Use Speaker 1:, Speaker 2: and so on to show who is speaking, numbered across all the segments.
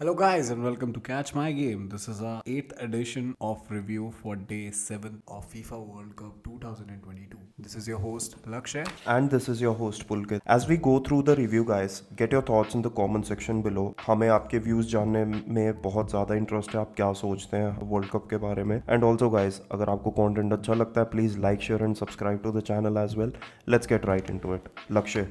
Speaker 1: Hello guys and welcome to Catch My Game. This is our 8th edition of review for day 7 of FIFA World Cup 2022. This is your host Lakshay.
Speaker 2: And this is your host Pulkit. As we go through the review guys, get your thoughts in the comment section below. हमें आपके views जानने में बहुत ज़्यादा interest है, आप क्या सोचते हैं वर्ल्ड कप के बारे में. एंड ऑल्सो गाइज, अगर आपको कंटेंट अच्छा लगता है please like share and subscribe to the channel as well. Let's get right into it. Lakshya,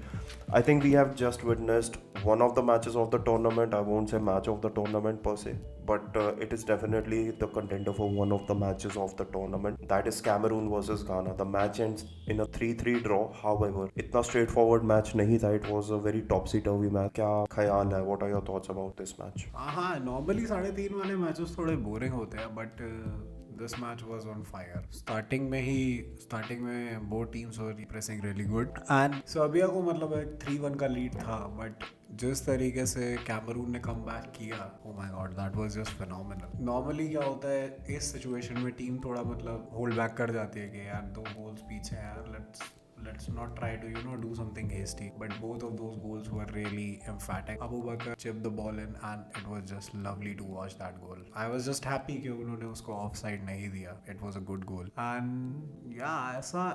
Speaker 2: I think we have just witnessed one of the matches of the tournament. I won't say match of the tournament per se, but it is definitely the contender for one of the matches of the tournament. That is Cameroon versus Ghana. The match ends in a 3-3 draw. However, इतना straightforward match नहीं था. It was a very topsy-turvy match. क्या ख्याल है? What are your thoughts about this match?
Speaker 1: हाँ normally 3.5 वाले matches थोड़े boring होते हैं but this match was on fire. Starting में both teams were pressing really good and Serbia को मतलब एक 3-1 का लीड था बट जिस तरीके से कैमरून ने कम बैक किया, oh my God, that was just phenomenal. Normally क्या होता है इस सिचुएशन में टीम थोड़ा मतलब होल्ड बैक कर जाती है कि यार 2 गोल्स पीछे हैं यार, let's not try to do something hasty, but both of those goals were really emphatic. Abubakar chipped the ball in and it was just lovely to watch that goal. I was just happy कि उन्होंने उसको offside नहीं दिया. It was a good goal and yeah, ऐसा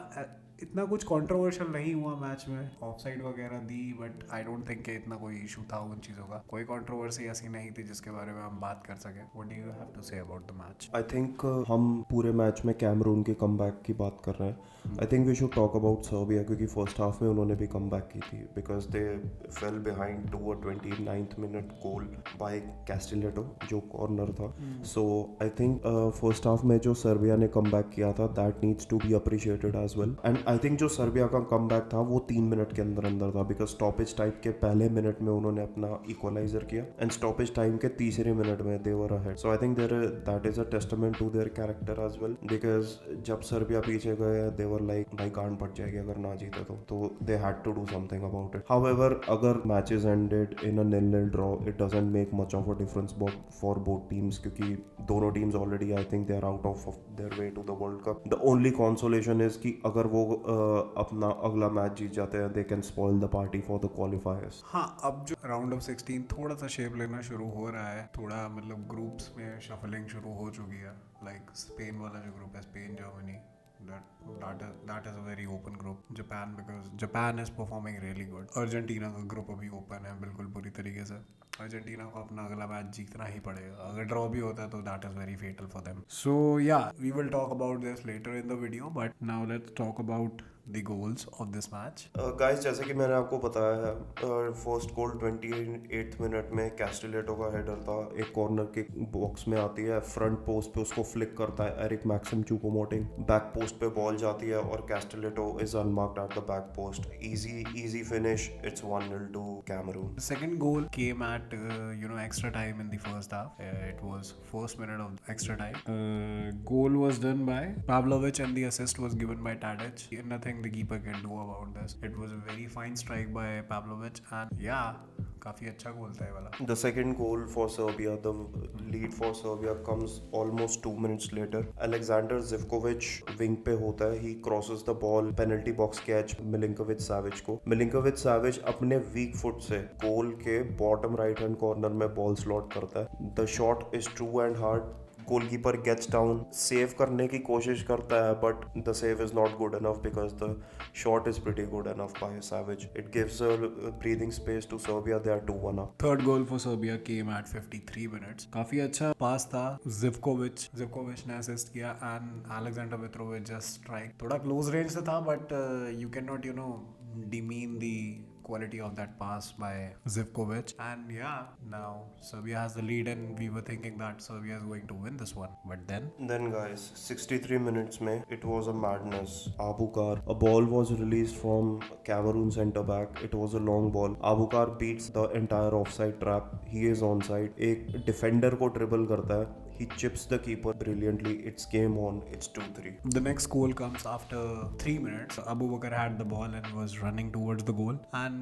Speaker 1: इतना कुछ controversial नहीं हुआ मैच में. ऑफसाइड वगैरह दी बट आई डोंट थिंक कि इतना कोई इशू था उन चीज़ों का. कोई कंट्रोवर्सी ऐसी नहीं थी जिसके बारे में हम बात कर सके. What do you have to say about the match?
Speaker 2: I think हम पूरे मैच में कैमरून के कम की बात कर रहे हैं. I think we should talk about Serbia क्योंकि फर्स्ट हाफ में उन्होंने भी कम की थी because they fell behind to a 29th minute goal by Castelletto जो कॉर्नर था. So I think first half में जो सर्बिया ने कम किया था that needs to be appreciated as well. And I think जो सर्बिया का कम था वो 3 मिनट के अंदर अंदर था बिकॉज स्टॉपेज टाइम के पहले मिनट में उन्होंने अपना इक्वलाइजर किया एंड स्टॉपेज टाइम के तीसरे मिनट में they were ahead. So I think that is a testament to their character as well because जब सर्बिया पीछे गए दे वर लाइक भाई गांड फट जाएगी अगर ना जीते तो they had to do something about it. However अगर matches ended in a 0-0 draw it doesn't make much of a difference for both teams क्योंकि दोनों teams already I think they are out of their way to the world cup. The only consolation is कि अगर वो अपना अगला match जीत जाते हैं they can spoil the party for the qualifiers.
Speaker 1: हाँ, अब जो राउंड ऑफ 16 थोड़ा सा शेप लेना शुरू हो रहा है, थोड़ा मतलब ग्रुप्स में शफलिंग शुरू हो चुकी है. लाइक स्पेन वाला जो ग्रुप है, Spain Germany, that is a very open group. Japan, because Japan is performing really good. Argentina का ग्रुप अभी ओपन है बिल्कुल पूरी तरीके से. अर्जेंटीना को अपना अगला मैच जीतना ही पड़ेगा. अगर ड्रॉ भी होता है तो that is very fatal for them. So yeah, we will talk about this later in the video but now let's talk about the goals of this match.
Speaker 2: Guys जैसे कि मैंने आपको बताया है फर्स्ट गोल 28th मिनट में कैस्टिलेटो का header था. एक कॉर्नर के बॉक्स में आती है फ्रंट पोस्ट पे उसको फ्लिक करता है Eric Maxim Choupo Moting. Back post पे बॉल जाती है और Castelletto is unmarked at the back post. Easy finish. It's 1-0 to Cameroon.
Speaker 1: The second goal came at extra time in the first half. It was first minute of extra time. Goal was done by Pavlovic and the assist was given by Tadic. Nothing the keeper can do about this. It was a very fine strike by Pavlovic and yeah, काफी अच्छा गोल था ये वाला.
Speaker 2: The second goal for Serbia, the lead for Serbia comes almost 2 minutes later. Alexander Zivkovic wing पे होता है. He crosses the ball, penalty box catch Milinkovic Savic को. Milinkovic Savic अपने weak foot से गोल के bottom right hand corner में ball slot करता है. The shot is true and hard. Goalkeeper gets down, save करने की कोशिश करता है but the save is not good enough because the shot is pretty good enough by Savic. It gives a breathing space to Serbia. They are 2-1 up.
Speaker 1: Third goal for Serbia came at 53 minutes. काफी अच्छा pass था. Zivkovic ने assist किया and Aleksandar Mitrovic just strike. थोड़ा close range से था but you can not demean the quality of that pass by Zivkovic. And yeah, now Serbia has the lead and we were thinking that Serbia is going to win this one. But then
Speaker 2: Guys, 63 minutes में it was a madness. Abukar, a ball was released from Cameroon centre back. It was a long ball. Abukar beats the entire offside trap. He is onside. एक defender को dribble करता है. He chips the keeper brilliantly. It's game on. It's 2-3.
Speaker 1: the next goal comes after 3 minutes. Abubakar had the ball and was running towards the goal and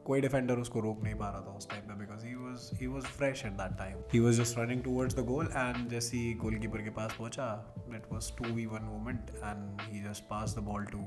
Speaker 1: कोई defender उसको रोक नहीं पा रहा था उस टाइम पे because he was fresh at that time. He was just running towards the goal and जैसे ही गोलकीपर के पास पहुंचा, it was 2v1 moment and he just pass the ball to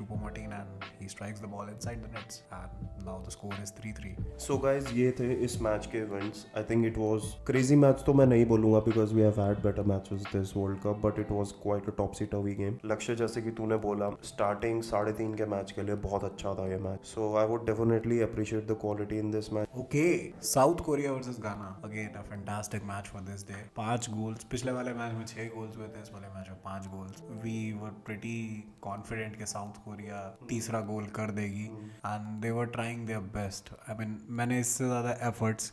Speaker 1: Choupo-Moting and he strikes the ball inside the nets and now the score is 3-3.
Speaker 2: So guys ये थे इस match के events. I think it was crazy match तो मैं नहीं बोलूंगा because we have had better matches this world cup, but it was quite a topsy turvy game. Lakshya, जैसे कि तूने बोला, स्टार्टिंग 3.5 के मैच के लिए बहुत अच्छा था ये match. So I would definitely appreciate the quality in this match.
Speaker 1: Okay, South Korea versus Ghana. Again, a fantastic match for this day. 5 goals. पिछले वाले मैच में 6 goals हुए थे, इस वाले मैच में 5 goals. We were pretty confident कि South Korea तीसरा गोल कर देगी and they were trying their best. I mean, मैंने इससे ज़्यादा efforts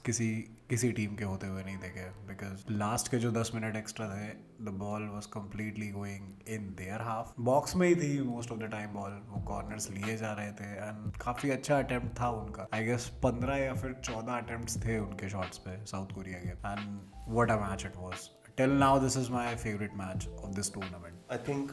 Speaker 1: किसी टीम के होते हुए नहीं देखे बिकॉज लास्ट के जो 10 मिनट एक्स्ट्रा थे the ball was completely going in their half. Box में ही थी most of the time ball, वो कॉर्नर्स लिए जा रहे थे एंड काफ़ी अच्छा अटेम्प्ट था उनका. आई गेस 15 या फिर 14 अटेम्प्ट्स थे उनके शॉट्स पे साउथ कोरिया के. And what a match it was. Till now, this is my favorite match of this tournament.
Speaker 2: I think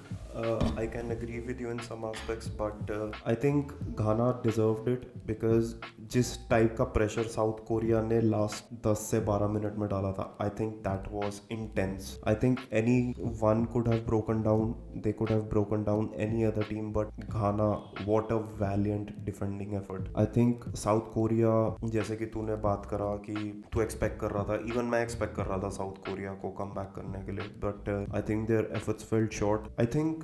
Speaker 2: I can agree with you in some aspects, but I think Ghana deserved it because जिस type का pressure south Korea ने last 10 से 12 minute में डाला था, I think that was intense. I think anyone could have broken down, they could have broken down any other team, but Ghana, what a valiant defending effort. I think south Korea, जैसे कि तूने बात करा कि तू expect कर रहा था, इवन मैं एक्सपेक्ट कर रहा था साउथ कोरिया को कम बैक करने के लिए, but I think their efforts failed short. I think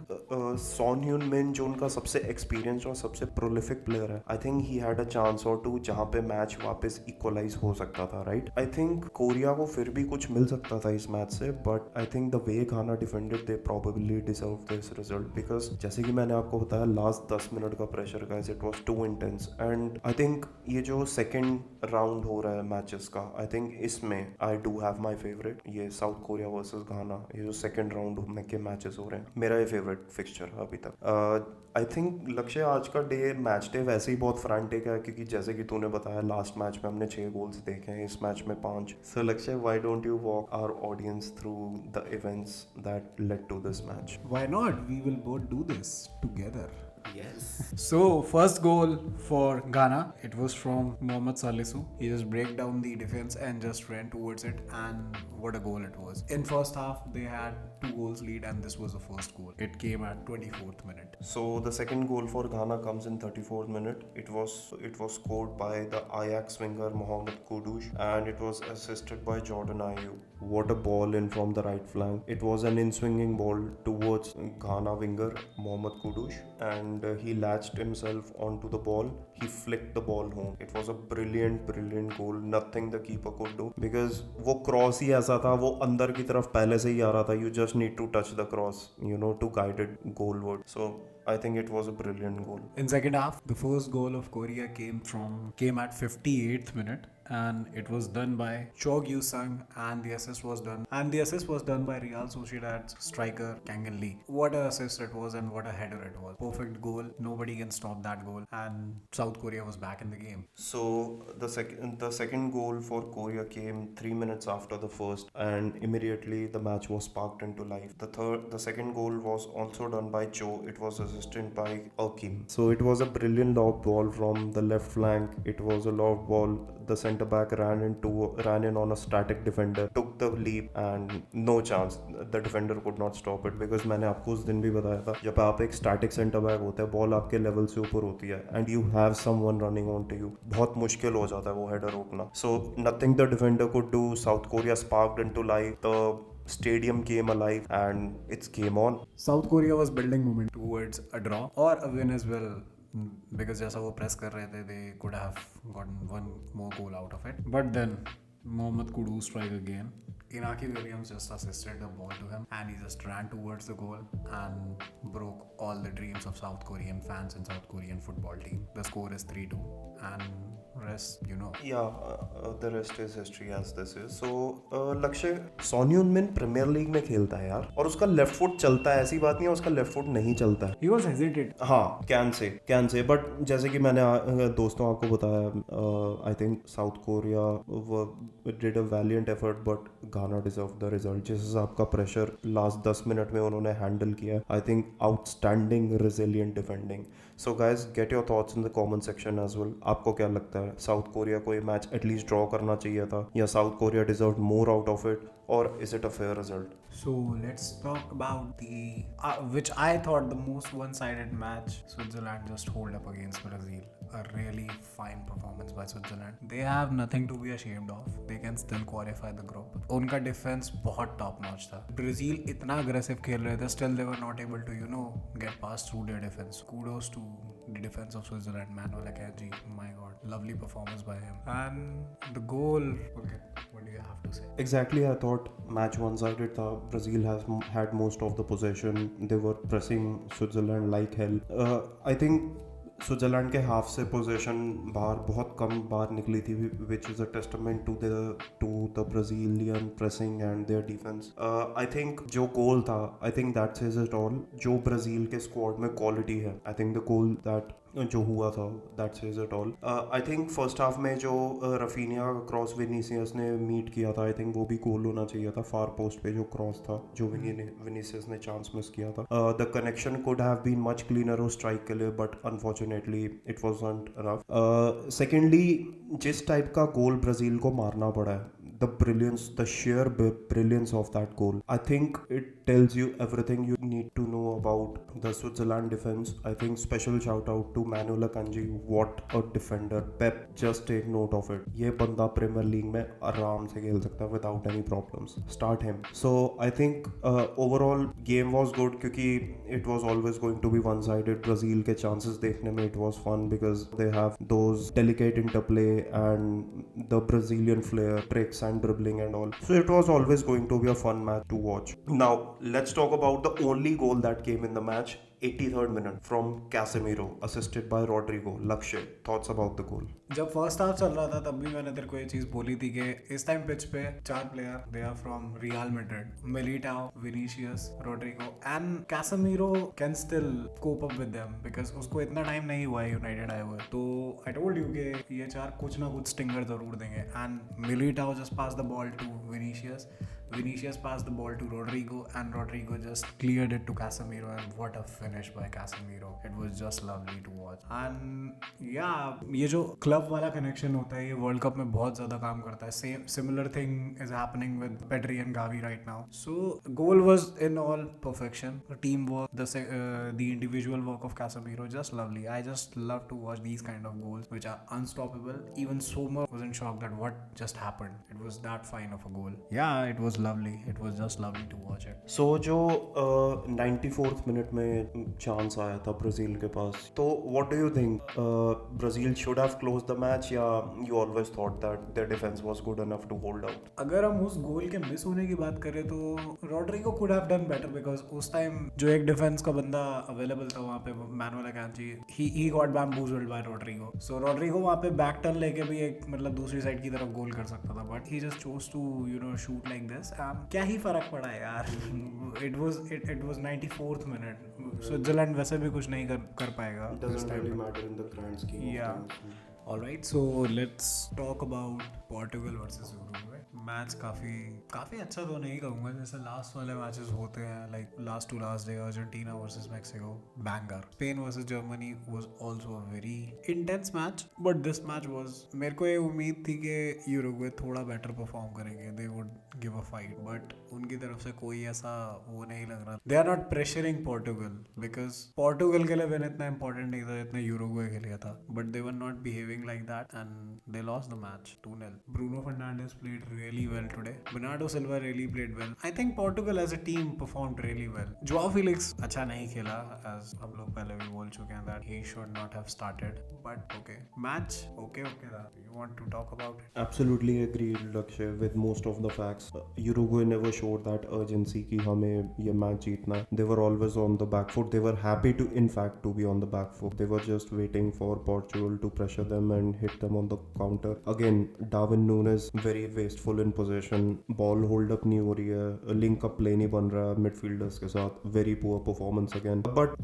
Speaker 2: Son Heung Min जो उनका सबसे एक्सपीरियंस और सबसे प्रोलिफिक प्लेयर है, I think he had a chance और टू जहाँ पे मैच वापस इक्वलाइज हो सकता था, राइट. आई थिंक कोरिया को फिर भी कुछ मिल सकता था इस मैच से, but I think the way Ghana defended they probably deserve this result because जैसे कि मैंने आपको बताया लास्ट 10 मिनट का pressure guys, it was too intense. And I think ये जो सेकेंड राउंड हो रहा है मैचेस का, आई थिंक इसमें I do have my favourite. ये साउथ कोरिया वर्सेस घाना, ये जो सेकंड राउंड में के मैचेस हो रहे हैं, मेरा ये फेवरेट फिक्सचर अभी तक. आई थिंक लक्ष्य, आज का डे मैच डे वैसे ही बहुत फ्रैंटिक है क्योंकि जैसे कि तूने बताया लास्ट मैच में हमने 6 गोल्स देखे हैं, इस मैच में 5. So Lakshya, why don't you walk our audience through the events that led to this match?
Speaker 1: Why not? We will both do this together. Yes. So first goal for Ghana, it was from Mohamed Salisu. He just break down the defense and just ran towards it, and what a goal it was. In first half, they had 2 goals lead, and this was the first goal. It came at 24th minute.
Speaker 2: So the second goal for Ghana comes in 34th minute. It was scored by the Ajax winger Mohamed Kudus, and it was assisted by Jordan Ayew. What a ball in from the right flank. It was an in-swinging ball towards Ghana winger Mohamed Kudus, and he latched himself onto the ball. He flicked the ball home. It was a brilliant goal. Nothing the keeper could do because वो cross ही ऐसा था, वो अंदर की तरफ पहले से ही आ रहा था. You just need to touch the cross, to guide it goalward. So I think it was a brilliant goal.
Speaker 1: In second half, the first goal of Korea came at 58th minute, and it was done by Cho Gyu-sung, and the assist was done by Real Sociedad's striker Kang In Lee. What an assist it was, and what a header it was. Perfect goal. Nobody can stop that goal, and South Korea was back in the game.
Speaker 2: So the second goal for Korea came 3 minutes after the first, and immediately the match was sparked into life. The second goal was also done by Cho. It was assisted by Akim. So it was a brilliant lob ball from the left flank. It was a lob ball. The centre back ran in on a static defender, took the leap, and no chance. The defender could not stop it because मैंने आपको उस दिन भी बताया था, जब आप एक static centre back होता है, बॉल आपके लेवल से ऊपर होती है and you have someone running onto you, बहुत मुश्किल हो जाता है वो हेडर रोकना. So nothing the defender could do. South Korea sparked into life. The stadium came alive and it's game on.
Speaker 1: South Korea was building momentum towards a draw or a win as well. Because जैसा वो press कर रहे थे, they could have gotten one more goal out of it. But then Mohamed Kudus strike again. Inaki Williams just assisted the ball to him, and he just ran towards the goal and broke all the dreams of South Korean fans and South Korean football team. The score is 3-2, and rest you know.
Speaker 2: Yeah, the rest is history as this is. So लक्ष्य, sworn Heung मिन premiere league में खेलता है यार, और उसका left foot चलता है, ऐसी बात नहीं है उसका लेफ्ट फुट नहीं चलता है.
Speaker 1: He was hesitant.
Speaker 2: हाँ, कैन से बट जैसे कि मैंने दोस्तों आपको बताया, I think south Korea did a valiant effort, but Ghana deserved the result. जिस हिसाब का प्रेशर लास्ट 10 मिनट में उन्होंने हैंडल किया, I think outstanding resilient defending. So guys get your thoughts in the comment section as well. आपको क्या लगता है, साउथ कोरिया को ये मैच एटलीस्ट ड्रॉ करना चाहिए था, या south Korea deserve more out of it, और is it a fair result?
Speaker 1: So let's talk about the which I thought the most one-sided match. Switzerland just hold up against Brazil. A really fine performance by Switzerland. They have nothing to be ashamed of. They can still qualify the group. उनका defence बहुत top notch था. Brazil इतना aggressive खेल रहे थे, still they were not able to get past through their defense. Kudos to the defense of Switzerland. Manuel Akanji, my god, lovely performance by him. And the goal. Okay, what do you have to say?
Speaker 2: Exactly, I thought match one-sided था. Brazil has had most of the possession. They were pressing Switzerland like hell. I think Switzerland के half से position बाहर बहुत कम बाहर निकली थी, which is a testament to the Brazilian pressing and their defence. I think जो goal था, I think that says it all. जो ब्राज़ील के स्क्वाड में क्वालिटी है, I think the goal that जो हुआ था, that says it all. I think first half में जो रफीनिया क्रॉस विनीसियस ने मीट किया था, आई थिंक वो भी गोल होना चाहिए था. फार पोस्ट पे जो क्रॉस था, जो विनीसियस ने चांस मिस किया था. The connection could have been much cleaner उस स्ट्राइक के लिए, but unfortunately it wasn't enough. Secondly, जिस टाइप का गोल ब्राज़ील को मारना पड़ा है, the sheer brilliance of that goal, I think it tells you everything you need to know about the Switzerland defense. I think special shout out to Manuel Akanji. What a defender. Pep, just take note of it. ये बंदा premiere league में आराम से खेल सकता है without any problems. Start him. So I think overall game was good, क्योंकि it was always going to be one-sided. Brazil के chances देखने में it was fun because they have those delicate interplay and the Brazilian flair, tricks and dribbling and all. So it was always going to be a fun match to watch. Now let's talk about the only goal that came in the match. 83rd minute from Casemiro, assisted by Rodrigo. Lakshay, thoughts about the goal?
Speaker 1: जब first half चल रहा था तब भी मैंने तेरे को ये चीज बोली थी कि इस टाइम पिच पे 4 player, they are from Real Madrid, Militao, Vinicius, Rodrygo and Casemiro can still cope up with them because उसको इतना टाइम नहीं हुआ है यूनाइटेड आए हुए. तो आई टोल्ड यू कि ये 4 कुछ ना कुछ स्टिंगर जरूर देंगे. And Militao just pass the ball to Vinicius passed the ball to Rodrigo and Rodrigo just cleared it to Casemiro, and what a finish by Casemiro. It was just lovely to watch. And yeah, ये जो club वाला connection होता है ये world cup में बहुत ज़्यादा काम करता है. Same similar thing is happening with Pedri and Gavi right now. So goal was in all perfection. The team work, the individual work of Casemiro, just lovely. I just love to watch these kind of goals which are unstoppable. Even Sommer was in shock that what just happened. It was that fine of a goal. Yeah, it was lovely. It was just lovely to watch it.
Speaker 2: So जो 94th minute में chance आया था Brazil के पास, तो what do you think? Brazil should have closed the match, या you always thought that their defense was good enough to hold out?
Speaker 1: अगर हम उस गोल के मिस होने की बात करें तो Rodrigo could have done better because उस टाइम जो एक डिफेंस का बंदा अवेलेबल था वहाँ पे, manual अकांजी, he got bamboozled by Rodrigo. So Rodrigo वहाँ पे बैक टर्न लेके भी एक मतलब दूसरी साइड की तरफ गोल कर सकता था, but he just chose to shoot like this. क्या ही फर्क पड़ा यार. It was 94th minute. Switzerland वैसे भी कुछ नहीं कर पाएगा.
Speaker 2: Doesn't really matter in the grand scheme of
Speaker 1: Yeah.
Speaker 2: things.
Speaker 1: Alright, so let's talk about Portugal versus Uruguay. Match काफ़ी अच्छा तो नहीं कहूँगा, जैसे लास्ट वाले मैचेस होते हैं like last two last day, Argentina versus Mexico banger, Spain versus Germany was also a very intense match, but this match was, मेरे को ये उम्मीद थी कि यूरुग्वे थोड़ा बेटर परफॉर्म करेंगे, they would give a fight, but उनकी तरफ से कोई ऐसा वो नहीं लग रहा. They are not pressuring Portugal because Portugal के लिए विन इतना इंपॉर्टेंट नहीं था जितना यूरुग्वे के लिए था, but they were not behaving like that and they lost the match 2-0. Bruno Fernandes played really well today. Bernardo Silva really played well. I think Portugal as a team performed really well. Joao Felix अच्छा नहीं खेला, as हम लोग पहले भी बोल चुके हैं that he should not have started, but okay. Match okay था. You want to talk about it?
Speaker 2: Absolutely agreed, Lakshay, with most of the facts. Uruguay never showed that urgency कि हमें ये मैच जीतना है. They were always on the back foot. They were happy to, in fact, to be on the back foot. They were just waiting for Portugal to pressure them and hit them on the counter. Again, Darwin Núñez very wasteful in in position, ball hold up नहीं हो रही है, link up play नहीं बन रहा है midfielders के साथ, very poor performance again. But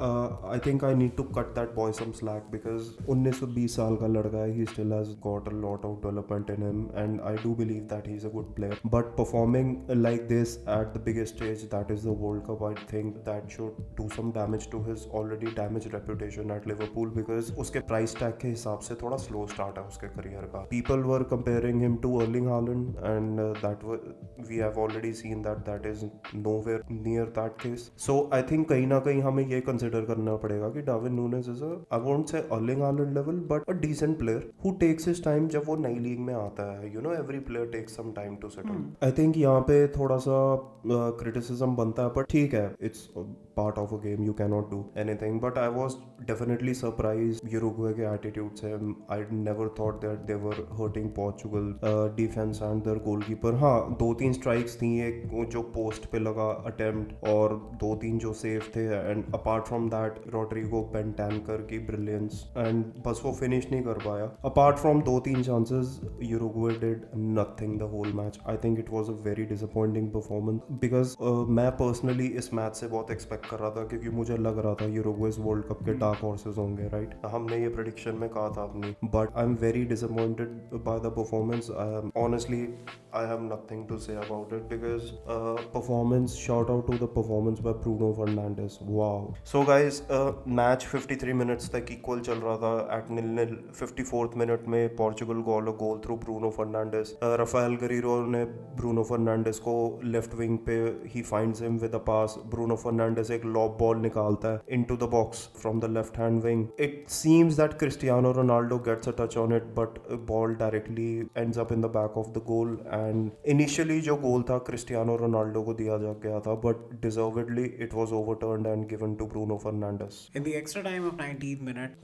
Speaker 2: I think I need to cut that boy some slack because 19-20 साल का लड़का है, he still has got a lot of development in him and I do believe that he is a good player. But performing like this at the biggest stage, that is the World Cup, I think that should do some damage to his already damaged reputation at Liverpool, because उसके price tag के हिसाब से थोड़ा slow start है उसके career का. People were comparing him to Erling Haaland and we have already seen that is nowhere near that case. So I think कहीं ना कहीं हमें ये consider करना पड़ेगा कि Darwin Núñez is a, I won't say Erling Haaland level, but a decent player who takes his time जब वो नई लीग में आता है. You know, every player takes some time to settle. I think यहाँ पे थोड़ा सा क्रिटिसिज्म बनता है, पर ठीक है, it's part of a game, you can not do anything. But I was definitely surprised Uruguay के एटीट्यूड से. I never thought that they were hurting Portugal defence and their goalkeeper. हाँ, 2-3 स्ट्राइक्स थी, एक जो पोस्ट पे लगा attempt और 2-3 जो सेफ थे, and apart from that Rodrigo Bentancur की ब्रिलियंस, एंड बस वो फिनिश नहीं कर पाया. Apart from 2-3 chances, Uruguay did nothing the whole match. I think it was a very disappointing performance because मैं पर्सनली इस मैच से बहुत एक्सपेक्ट कर रहा था, क्योंकि मुझे लग रहा था यूरुग्वेज वर्ल्ड कप के डार्क हॉर्सेस होंगे, राइट. हमने ये प्रेडिक्शन में कहा था अपनी, but I am very disappointed by the performance. Honestly I have nothing to say about it because performance, shout out to the performance by Bruno Fernandes. Wow. So guys, match 53 minutes तक equal चल रहा था at 0-0. 54th minute में Portugal goal through Bruno Fernandes. Rafael Guerreiro ने Bruno Fernandes को left wing पे, he finds him with a pass. Bruno Fernandes एक lob ball निकालता है into the box from the left hand wing. It seems that Cristiano Ronaldo gets a touch on it, but ball directly ends up in the back of the goal. And initially जो goal था Cristiano Ronaldo को दिया जा गया था, but deservedly it was overturned and given to Bruno Fernandes.
Speaker 1: In the extra time of 19th minute,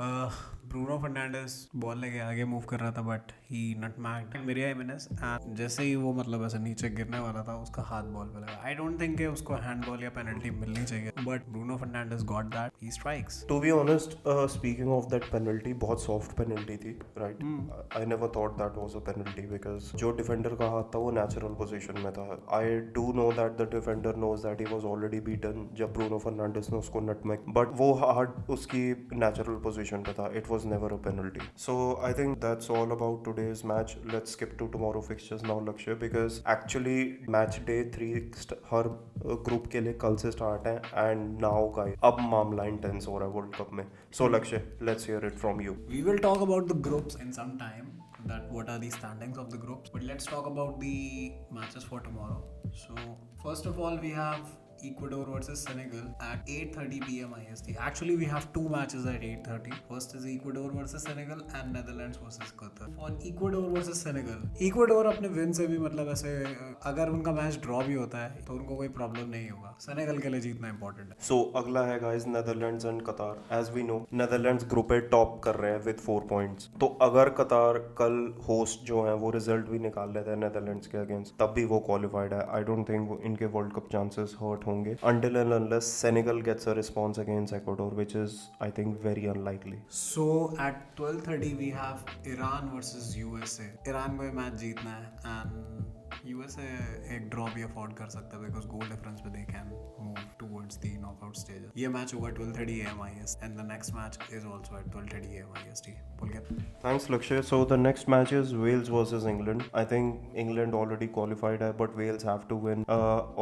Speaker 1: Bruno Fernandes ball लेके आगे move कर रहा था, बट ही नटमैग्ड मिरिया जिमेनेज़, एंड जैसे ही वो मतलब ऐसे नीचे गिरने वाला था, उसका हाथ बॉल पे लगा. आई डोंट थिंक उसको हैंडबॉल या पेनल्टी मिलनी चाहिए, but Bruno Fernandes got that, he strikes.
Speaker 2: To be honest, speaking of that penalty, बहुत सॉफ्ट पेनल्टी थी, right. I never thought that was a penalty because जो defender का हाथ था वो नेचुरल पोजीशन में था. I do know that the defender knows that he was already beaten जब ब्रूनो फर्नांडिस ने उसको नटमैग, बट वो हाथ उसकी नेचुरल पोजीशन पे था. It was never a penalty. So I think that's all about today's match. Let's skip to tomorrow fixtures now, Lakshya, because actually match day 3 her group के लिए कल से स्टार्ट है, एंड नाउ गाइस अब मामला intense हो रहा है वर्ल्ड कप में. So Lakshya, let's hear it from you.
Speaker 1: We will talk about the groups in some time, that what are the standings of the groups, but let's talk about the matches for tomorrow. So first of all, we have Ecuador versus Senegal at 8:30 p.m. IST. Actually, we have two matches at 8:30. First is Ecuador versus Senegal and Netherlands versus Qatar. For Ecuador versus Senegal, Ecuador अपने win से भी मतलब ऐसे अगर उनका match draw भी होता है तो उनको कोई प्रॉब्लम नहीं होगा. सेनेगल के लिए जीतना इंपॉर्टेंट है.
Speaker 2: So अगला है guys Netherlands and Qatar. As we know Netherlands group A top कर रहे हैं विद 4 पॉइंट्स. तो अगर कतार कल होस्ट जो है वो रिजल्ट भी निकाल लेते हैं नेदरलैंड्स के अगेंस्ट, तब भी वो क्वालिफाइड है. आई डोंट थिंक इनके वर्ल्ड कप चांसेस हर्ट होंगे until and unless Senegal gets a response against Ecuador, which is I think very unlikely.
Speaker 1: So at 12:30 we have Iran versus USA. Iran को ये match जीतना है, and USA एक draw भी afford कर सकता है बिकॉज गोल डिफरेंस पे they can move towards the knockout stage. ये मैच होगा 12:30 AM IST and the next match is also at 12:30 AM IST.
Speaker 2: Thanks Lakshay. So the next match is Wales versus England. I think England already qualified है, but Wales have to win.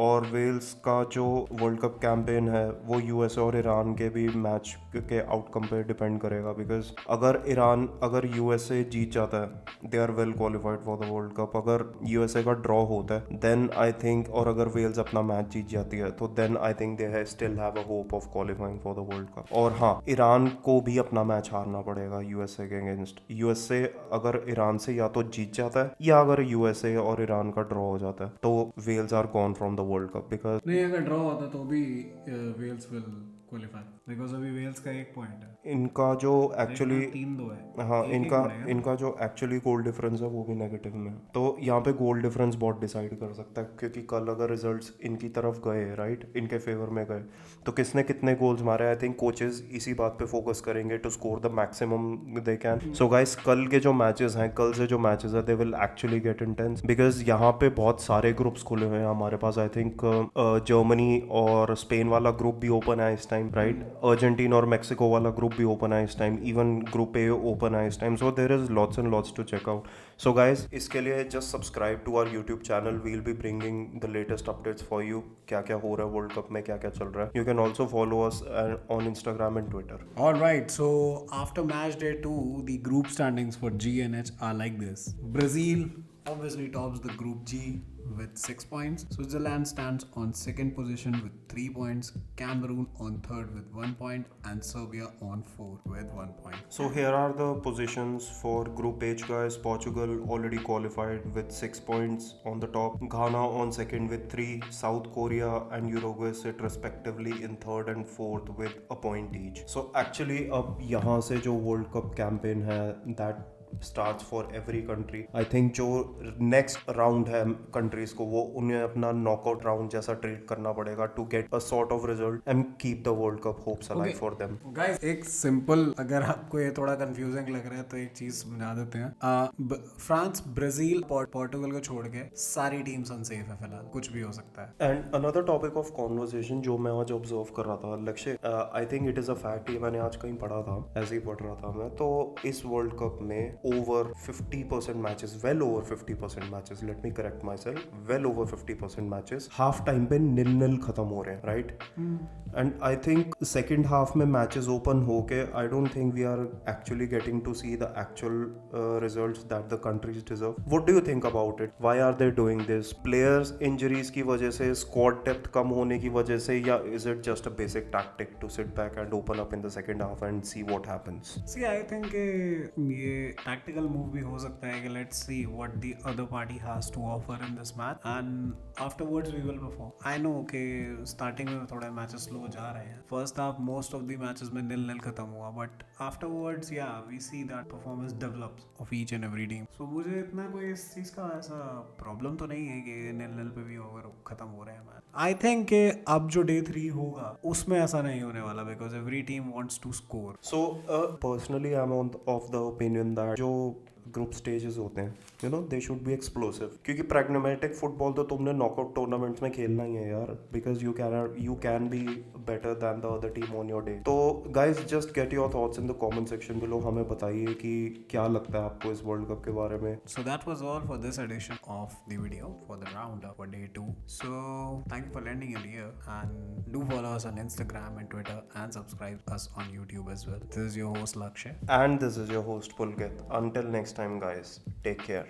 Speaker 2: और Wales का जो world cup campaign है वो USA और Iran के भी match के आउटकम पे डिपेंड करेगा, बिकॉज अगर USA जीत जाता है they are well qualified for the world cup. अगर USA का ड्रॉ होता है देन आई थिंक, और अगर वेल्स अपना मैच जीत जाती है तो then I think they still have a hope of qualifying for the world cup. और हाँ, ईरान को भी अपना मैच हारना पड़ेगा USA के अगेंस्ट. USA अगर ईरान से या तो जीत जाता है या अगर USA और ईरान का ड्रॉ हो जाता है तो Wales are gone from the world cup. Because
Speaker 1: नहीं, अगर ड्रॉ होता तो भी वेल्स विल क्वालिफाई बिकॉज अभी वेल्स का 1 पॉइंट है,
Speaker 2: इनका जो एक्चुअली
Speaker 1: 3-2 है।
Speaker 2: हाँ
Speaker 1: एक-एक
Speaker 2: इनका
Speaker 1: बढ़ेगा ना।
Speaker 2: इनका जो एक्चुअली गोल डिफरेंस है वो भी नेगेटिव में है। तो यहाँ पे गोल डिफरेंस बहुत डिसाइड कर सकता है, क्योंकि कल अगर रिजल्ट्स इनकी तरफ गए, राइट, इनके फेवर में गए, तो किसने कितने गोल्स मारे, आई थिंक कोचेस इसी बात पे फोकस करेंगे to score the maximum they can. So guys, कल के जो मैचेस हैं, कल से जो मैचेस है, they will actually get intense, because यहाँ पे बहुत सारे ग्रुप्स खुले हुए हैं हमारे पास। आई थिंक जर्मनी और स्पेन वाला ग्रुप भी ओपन है इस टाइम, राइट, अर्जेंटीना और मेक्सिको वाला ग्रुप भी ओपन है इस time, even group A open है इस time. So there is lots and lots to check out. So guys, इसके लिए just subscribe to our YouTube channel, we will be bringing the latest updates for you, क्या क्या हो रहा है world cup में, क्या क्या चल रहा है। You can also follow us on Instagram and Twitter.
Speaker 1: All right, so after match day 2, the group standings for G and H are like this. Brazil obviously tops the group G with 6 points. Switzerland stands on second position with 3 points. Cameroon on third with 1 point, and Serbia on fourth with 1 point.
Speaker 2: So here are the positions for Group H, guys. Portugal already qualified with 6 points on the top. Ghana on second with 3. South Korea and Uruguay sit respectively in third and fourth with a point each. So actually अब यहाँ से जो World Cup campaign है, that starts for every country. I think जो next round है countries को, वो उन्हें अपना knockout round जैसा treat करना पड़ेगा to get a sort of result and keep the World Cup hopes alive for them.
Speaker 1: Guys, एक सिंपल, अगर आपको ये थोड़ा कंफ्यूजिंग लग रहा है तो एक चीज समझा देते हैं। फ्रांस, ब्राजील, पोर्टुगल को छोड़ के सारी टीम्स अनसेफ है फिलहाल, कुछ भी हो सकता है।
Speaker 2: And another topic of conversation जो मैं आज ऑब्जर्व कर रहा था, लक्ष्य, आई think it is a fact, ये मैंने आज कहीं पढ़ा था, ऐसे ही पढ़ रहा था मैं, तो इस वर्ल्ड कप में over 50% matches, well over 50% matches, let me correct myself, well over 50% matches half time पे 0-0 खत्म हो रहे हैं, right. And I think second half में मैचेस ओपन होके, I don't think we are actually getting to see the actual results that the countries deserve. What do you think about it? Why are they doing this? Players injuries की वजह से, squad depth कम होने की वजह से, या is it just a basic tactic to sit back and open up in the second half and see what happens?
Speaker 1: See, I think ये tactical move भी हो सकता है कि let's see what the other party has to offer in this match and afterwards we will perform. I know कि starting में थोड़े matches slow जा रहे हैं. First half most of the matches में 0-0 खत्म हुआ, but afterwards yeah we see that performance develops of each and every team. So मुझे इतना कोई इस चीज़ का ऐसा problem तो नहीं है कि 0-0 पे भी over खत्म हो रहे हैं मैच। I think कि अब जो day 3 होगा उसमें ऐसा नहीं होने वाला, because every team wants to score.
Speaker 2: So personally I'm of the opinion that जो ग्रुप स्टेजेस होते हैं, you know, they should be explosive, क्योंकि प्रैग्मेटिक फुटबॉल तो तुमने नॉकआउट टूर्नामेंट्स में खेलना ही है यार, because you can be better than the other team on your day. तो guys, just get your thoughts in the comment section below, हमें बताइए कि क्या लगता है आपको इस वर्ल्ड कप के बारे में।
Speaker 1: So that was all for this edition of the video for the roundup for day 2. So thank you for lending your ear, and do follow us on Instagram and Twitter, and subscribe us on YouTube as well. This is your host Lakshay.
Speaker 2: And this is your host Pulkit. Until next time guys, take care.